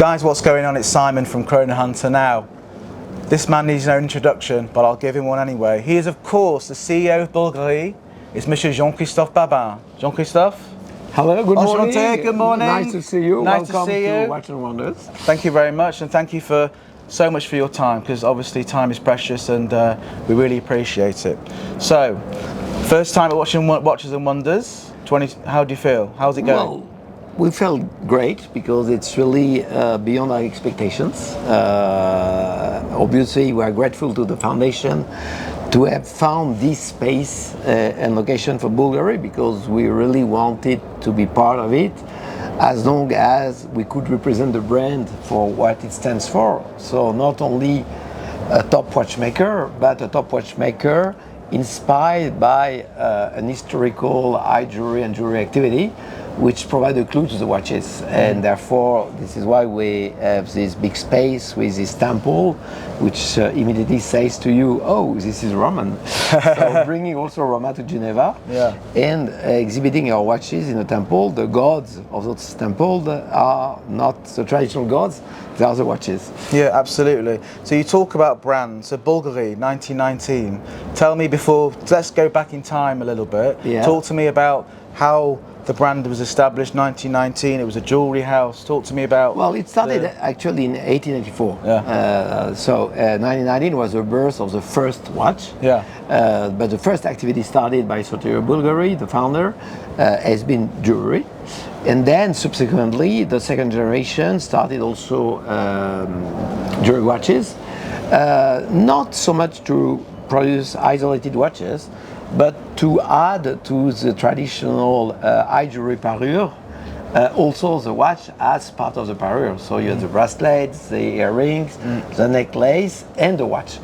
Guys, what's going on? It's Simon from Chrono Hunter. Now, this man needs no introduction, but I'll give him one anyway. He is, of course, the CEO of Bvlgari. It's Monsieur Jean-Christophe Babin. Jean-Christophe? Hello, good morning. Enchanté, good morning. Nice to see you. Nice Welcome to see you. Watch and Wonders. Thank you very much, and thank you for so much for your time, because obviously time is precious, and we really appreciate it. So, first time at watching Watches and Wonders. How do you feel? How's it going? Well, we felt great because it's really beyond our expectations. Obviously, we are grateful to the foundation to have found this space and location for Bvlgari, because we really wanted to be part of it as long as we could represent the brand for what it stands for. So not only a top watchmaker, but a top watchmaker inspired by an historical eye jewelry and jewelry activity, which provide a clue to the watches. And therefore, this is why we have this big space with this temple, which immediately says to you, oh, this is Roman. So bringing also Roma to Geneva, and exhibiting our watches in a temple. The gods of those temples are not the traditional gods, they are the watches. Yeah, absolutely. So you talk about brands. So Bvlgari, 1919. Tell me let's go back in time a little bit. Talk to me about how the brand was established. 1919, it was a jewelry house. Talk to me about... Well, it started actually in 1884. So 1919 was the birth of the first watch. But the first activity started by Bvlgari, the founder, has been jewelry. And then subsequently, the second generation started also jewelry watches. Not so much to produce isolated watches, but to add to the traditional eye jewelry parure, also the watch as part of the parure. So you have the bracelets, the earrings, the necklace, and the watch.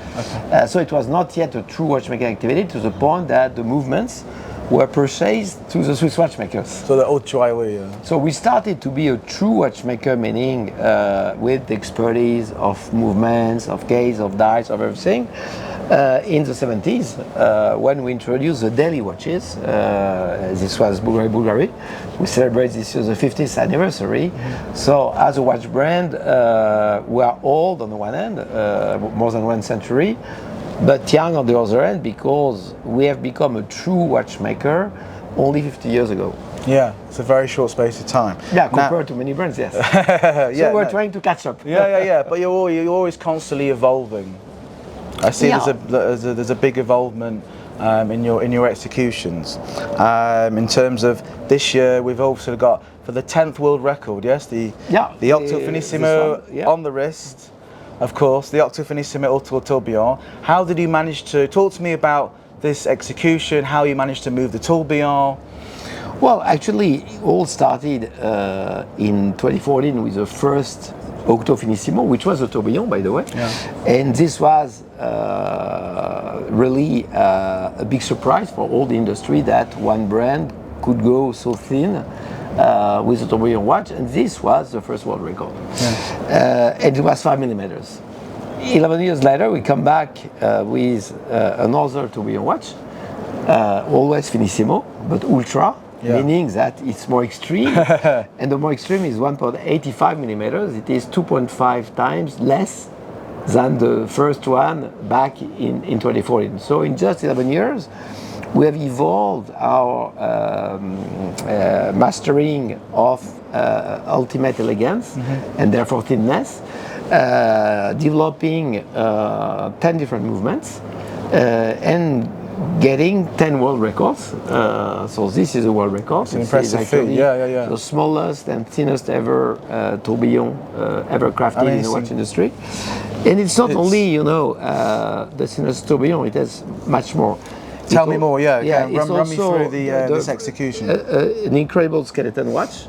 So it was not yet a true watchmaking activity, to the point that the movements were purchased to the Swiss watchmakers. So the haute joaillerie. So we started to be a true watchmaker, meaning with the expertise of movements, of gaze, of dials, of everything. In the 70s, when we introduced the daily watches, this was Bvlgari. We celebrate this year the 50th anniversary. So as a watch brand, we are old on the one hand, more than 1 century, but young on the other end, because we have become a true watchmaker only 50 years ago. Yeah, it's a very short space of time. Yeah, compared to many brands, yes. So we're trying to catch up. But you're always constantly evolving. I see there's a big involvement in your executions. In terms of this year, we've also got for the 10th world record, the Octo Finissimo on the wrist, of course, the Octo Finissimo Auto tourbillon. How did you manage to talk to me about this execution? How you managed to move the tourbillon? Well, actually, it all started in 2014 with the first Octo Finissimo, which was a tourbillon, by the way. And this was really a big surprise for all the industry, that one brand could go so thin with a tourbillon watch, and this was the first world record. And it was 5 millimeters. 11 years later, we come back with another tourbillon watch, always Finissimo, but ultra. Meaning that it's more extreme, and the more extreme is 1.85 millimeters. It is 2.5 times less than the first one back in 2014. So in just 11 years, we have evolved our mastering of ultimate elegance and therefore thinness, developing 10 different movements, and getting 10 world records. So this is a world record. It's an impressive feat. The smallest and thinnest ever tourbillon ever crafted in the watch industry. And it's not only, the thinnest tourbillon, it has much more. Tell me more, run me through this execution. An incredible skeleton watch.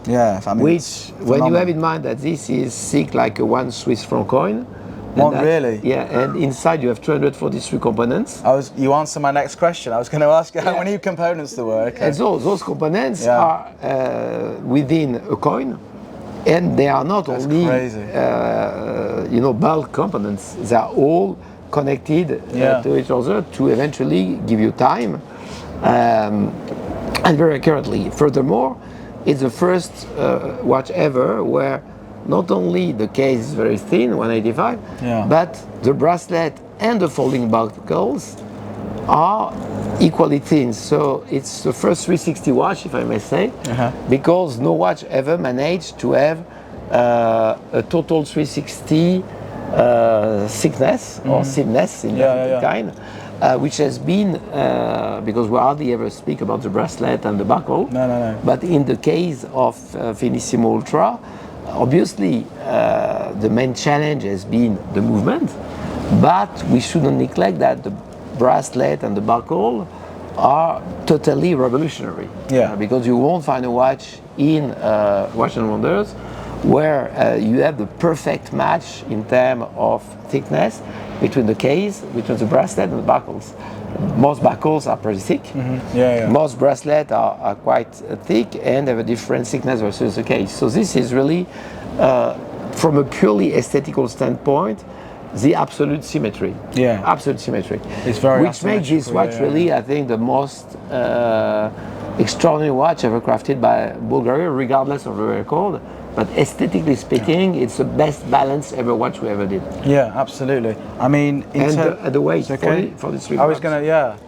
Which, when you have in mind that this is thick like a 1 Swiss franc coin. Really? Yeah, and inside you have 243 components. You answered my next question. I was going to ask you how many components there were. And so those components are within a coin, and they are not only bulk components. They are all connected to each other to eventually give you time, and very accurately. Furthermore, it's the first watch ever where not only the case is very thin, 185, Yeah. but the bracelet and the folding buckles are equally thin. So it's the first 360 watch, if I may say, because no watch ever managed to have a total 360 thickness or thinness in that kind, which has been, because we hardly ever speak about the bracelet and the buckle, but in the case of Finissimo Ultra, obviously the main challenge has been the movement, but we shouldn't neglect that the bracelet and the buckle are totally revolutionary. Because you won't find a watch in Watch and Wonders where you have the perfect match in terms of thickness between the case, between the bracelet and the buckles. Most buckles are pretty thick. Most bracelets are quite thick and have a different thickness versus the case. So this is really, from a purely aesthetical standpoint, the absolute symmetry. Absolute symmetry. It's very which makes this watch really, I think, the most extraordinary watch ever crafted by Bvlgari, regardless of the record. But aesthetically speaking, it's the best balanced ever watch we ever did. Yeah, absolutely. I mean, the weight, 43 I was going to,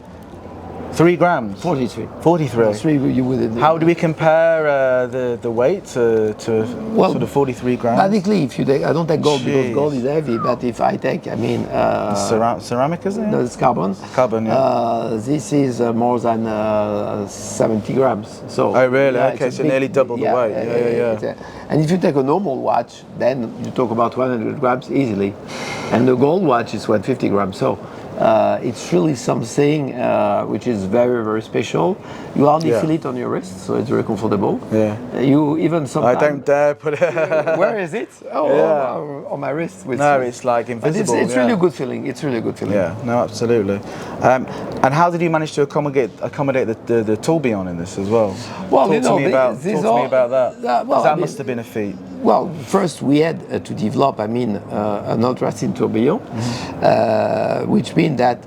3 grams. 43. 43. You wouldn't. How do we compare the weight to sort of 43 grams? Basically, if you take, I don't take gold because gold is heavy, but if I take, I mean, ceramic, is it? No, it's carbon. Carbon, this is more than 70 grams. So. Oh, really? Okay, so nearly double the weight. And if you take a normal watch, then you talk about 100 grams easily, and the gold watch is 150 grams. So. It's really something which is very, very special. You hardly feel it on your wrist, so it's very comfortable. You even sometimes... I don't dare put it... Where is it? On my wrist. No, it's like invisible. It's really a good feeling. It's really a good feeling. Yeah, no, absolutely. And how did you manage to accommodate the tourbillon in this as well? Well, talk to me about that. That must have been a feat. Well, first we had to develop, an ultra-thin tourbillon, which means that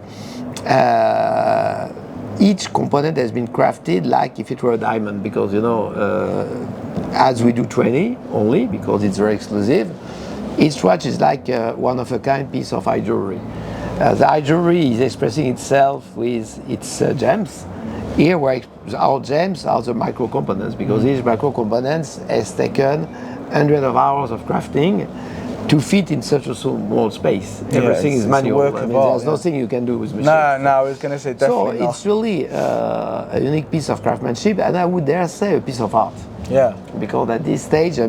each component has been crafted like if it were a diamond, because, as we do 20 only, because it's very exclusive, each watch is like one-of-a-kind piece of eye jewelry. The eye jewelry is expressing itself with its gems. Here, where our gems are the micro components, because each micro components has taken hundreds of hours of crafting to fit in such a small space. Everything is manual. There's nothing you can do with machines. No, I was going to say definitely So it's really a unique piece of craftsmanship, and I would dare say a piece of art. Because at this stage, I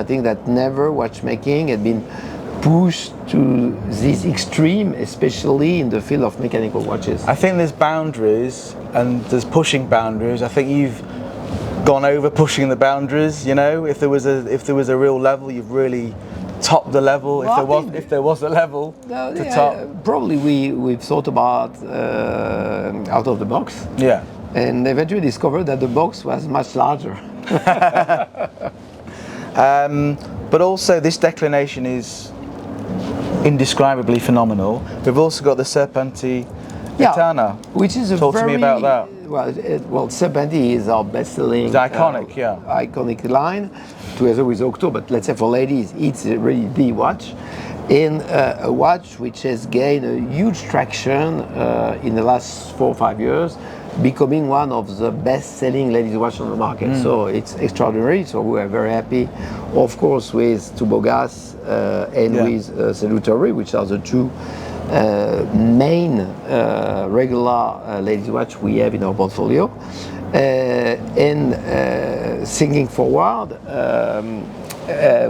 think that never watchmaking had been pushed to this extreme, especially in the field of mechanical watches. I think there's boundaries, and there's pushing boundaries. I think you've gone over pushing the boundaries. If there was a real level, you've really topped the level. If there was a level to top. Probably we've thought about out of the box. And eventually discovered that the box was much larger. But also this declination is indescribably phenomenal. We've also got the Serpenti Etana. Which is Talk to me about that. Well, Serpenti is our best-selling, iconic line, together with Octo. But let's say for ladies, it's really the watch, and a watch which has gained a huge traction in the last 4 or 5 years, becoming one of the best-selling ladies' watch on the market. So it's extraordinary. So we are very happy, of course, with Tubogas and with Salutary, which are the two main regular ladies' watch we have in our portfolio. And thinking forward,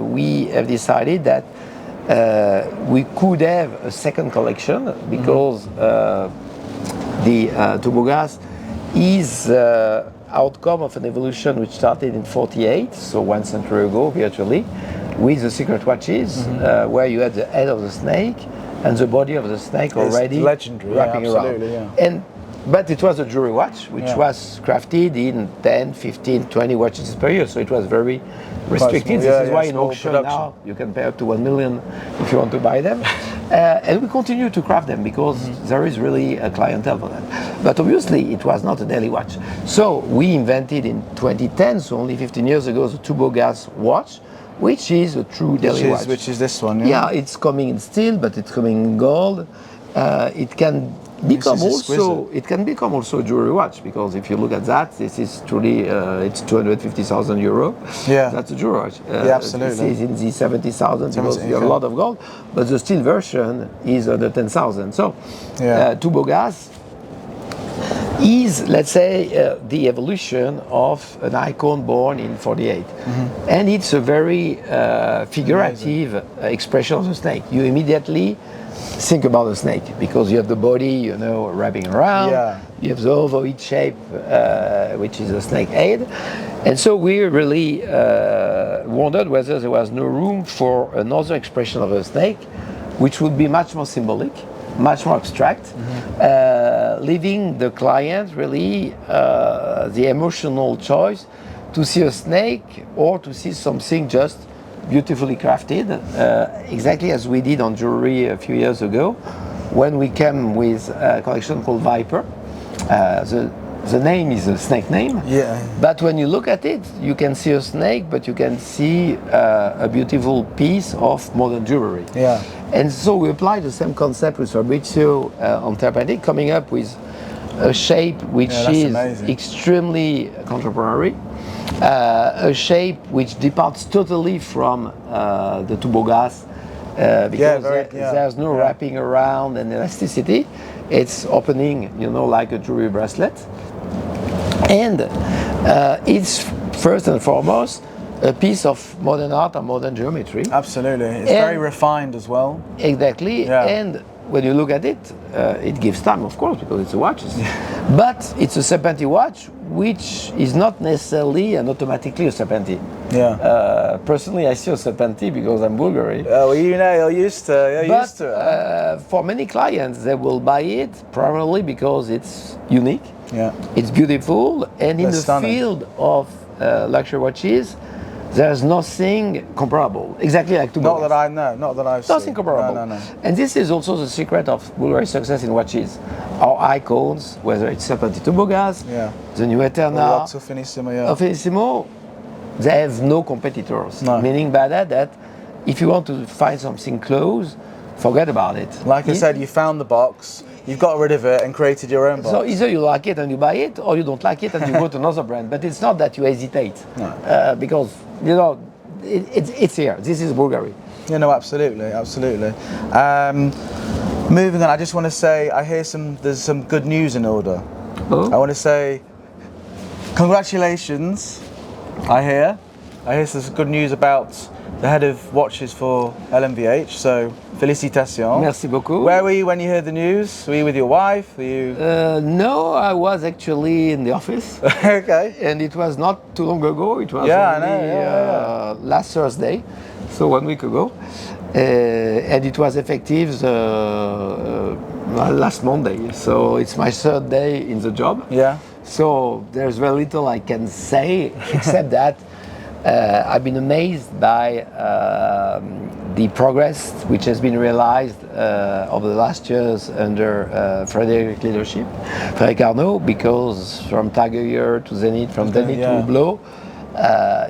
we have decided that we could have a second collection, because the Tubogas is outcome of an evolution which started in '48, so 1 century ago virtually, with the secret watches, where you had the head of the snake and the body of the snake already legendary, wrapping around. But it was a jewelry watch, which was crafted in 10, 15, 20 watches per year, so it was very restricted. This is why in auction now you can pay up to 1 million if you want to buy them. And we continue to craft them because there is really a clientele for them. But obviously it was not a daily watch. So we invented in 2010, so only 15 years ago, the Tubogas watch, which is a true daily watch. Which is this one, Yeah, it's coming in steel, but it's coming in gold. It can become also a jewelry watch, because if you look at that, this is truly it's 250,000 euro. Yeah, that's a jewelry watch. Yeah, absolutely. This is in the 70,000 because you have a lot of gold, but the steel version is under 10,000. So, Tubogas is, let's say, the evolution of an icon born in 48. And it's a very figurative expression of the snake. You immediately think about the snake, because you have the body, wrapping around. You have the ovoid shape, which is a snake head. And so we really wondered whether there was no room for another expression of a snake, which would be much more symbolic, much more abstract, leaving the client really the emotional choice to see a snake or to see something just beautifully crafted, exactly as we did on jewelry a few years ago when we came with a collection called Viper. The name is a snake name, but when you look at it, you can see a snake, but you can see a beautiful piece of modern jewelry. And so we applied the same concept with Fabrizio on therapeutic, coming up with a shape which is extremely contemporary, a shape which departs totally from the Tubogas, because there's no wrapping around and elasticity. It's opening, like a jewelry bracelet. And it's first and foremost a piece of modern art and modern geometry. Absolutely. It's very refined as well. Exactly. And when you look at it, it gives time, of course, because it's a watch. But it's a Serpenti watch, which is not necessarily and automatically a Serpenti. Personally, I see a Serpenti because I'm Bvlgari. Oh, well, you're used to it. For many clients, they will buy it primarily because it's unique. It's beautiful, and in the field of luxury watches, there's nothing comparable, exactly like Tubogas. Not that I know, not that I've seen. Nothing comparable. No. And this is also the secret of Bvlgari's success in watches. Our icons, whether it's Serpenti Tubogas, the new Eterna, Finissimo, they have no competitors. Meaning by that if you want to find something close, forget about it. Like I said, you found the box, you've got rid of it and created your own box. So either you like it and you buy it, or you don't like it and you go to another brand. But it's not that you hesitate, because it's here. This is Bvlgari. Absolutely. Moving on, I just want to say I hear there's some good news in order. I want to say congratulations. I hear some good news about the head of watches for LVMH, so félicitations. Merci beaucoup. Where were you when you heard the news? Were you with your wife? Were you? No, I was actually in the office. Okay. And it was not too long ago. It was only last Thursday, so 1 week ago. And it was effective last Monday. So it's my third day in the job. So there's very little I can say except that I've been amazed by the progress which has been realized over the last years under Frédéric's leadership, Frédéric Arnault, because from TAG Heuer to Zenith, from Zenith to Hublot,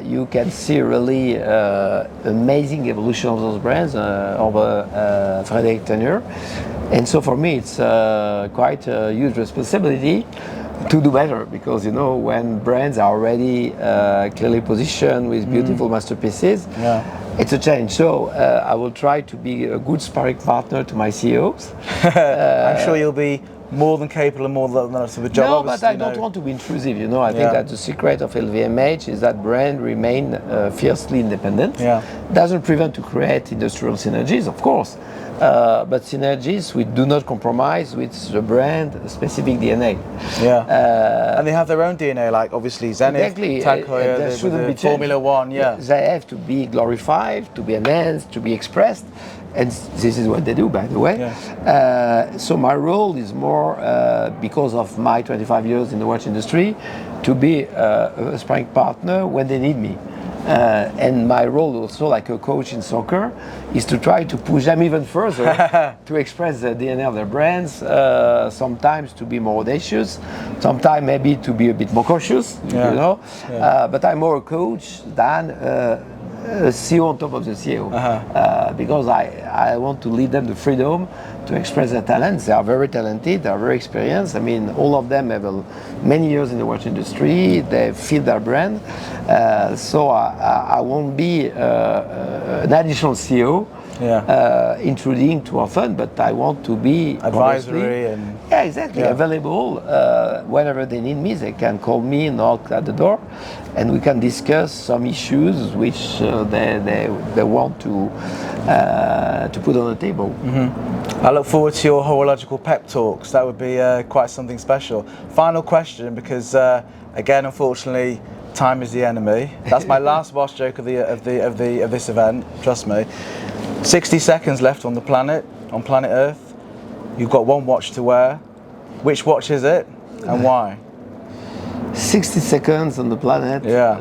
you can see really amazing evolution of those brands over Frédéric's tenure. And so for me, it's quite a huge responsibility to do better, because when brands are already clearly positioned with beautiful masterpieces, it's a change. So I will try to be a good sparring partner to my CEOs. I'm sure you'll be more than capable and more than enough of a job. No, but I don't want to be intrusive. I think that the secret of LVMH is that brand remain fiercely independent. Doesn't prevent to create industrial synergies, of course. But synergies we do not compromise with the brand specific DNA. And they have their own DNA, like obviously Zenith, TAG Heuer, the Formula One. They have to be glorified, to be enhanced, to be expressed, and this is what they do, by the way. So my role is more, because of my 25 years in the watch industry, to be a sparring partner when they need me. And my role also, like a coach in soccer, is to try to push them even further to express the DNA of their brands, sometimes to be more audacious, sometimes maybe to be a bit more cautious, But I'm more a coach than a CEO on top of the CEO, because I want to lead them the freedom to express their talents. They are very talented, they are very experienced. I mean, all of them have many years in the watch industry, they feel their brand. So I won't be an additional CEO. Intruding too often, but I want to be advisory and available whenever they need me. They can call me, knock at the door, and we can discuss some issues which they want to put on the table. I look forward to your horological pep talks. That would be quite something special. Final question, because again, unfortunately, time is the enemy. That's my last watch joke of this event. Trust me. 60 seconds left on the planet, on planet Earth. You've got one watch to wear. Which watch is it, and why? 60 seconds on the planet. Yeah.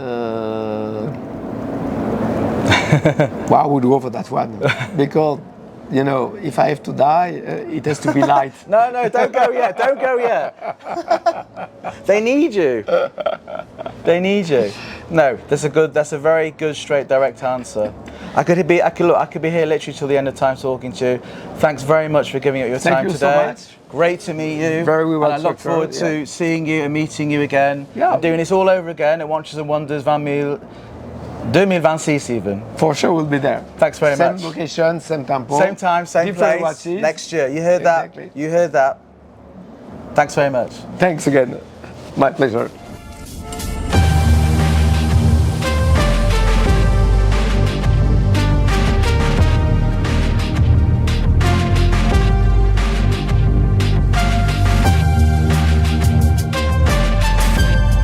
Well, I would go for that one because, you know, if I have to die, it has to be light. No, don't go yet. Don't go yet. They need you. They need you. No, that's a very good, straight, direct answer. I could be here literally till the end of time talking to you. Thanks very much for giving up your time today. Thank you so much. Great to meet you. Very well. And I look forward to seeing you and meeting you again. Yeah. I'm doing this all over again at Watches and Wonders 2026 even. For sure, we'll be there. Thanks very much. Same location, same tempo. Same time, same different place. watches. Next year. You heard that? Exactly. You heard that. Thanks very much. Thanks again. My pleasure.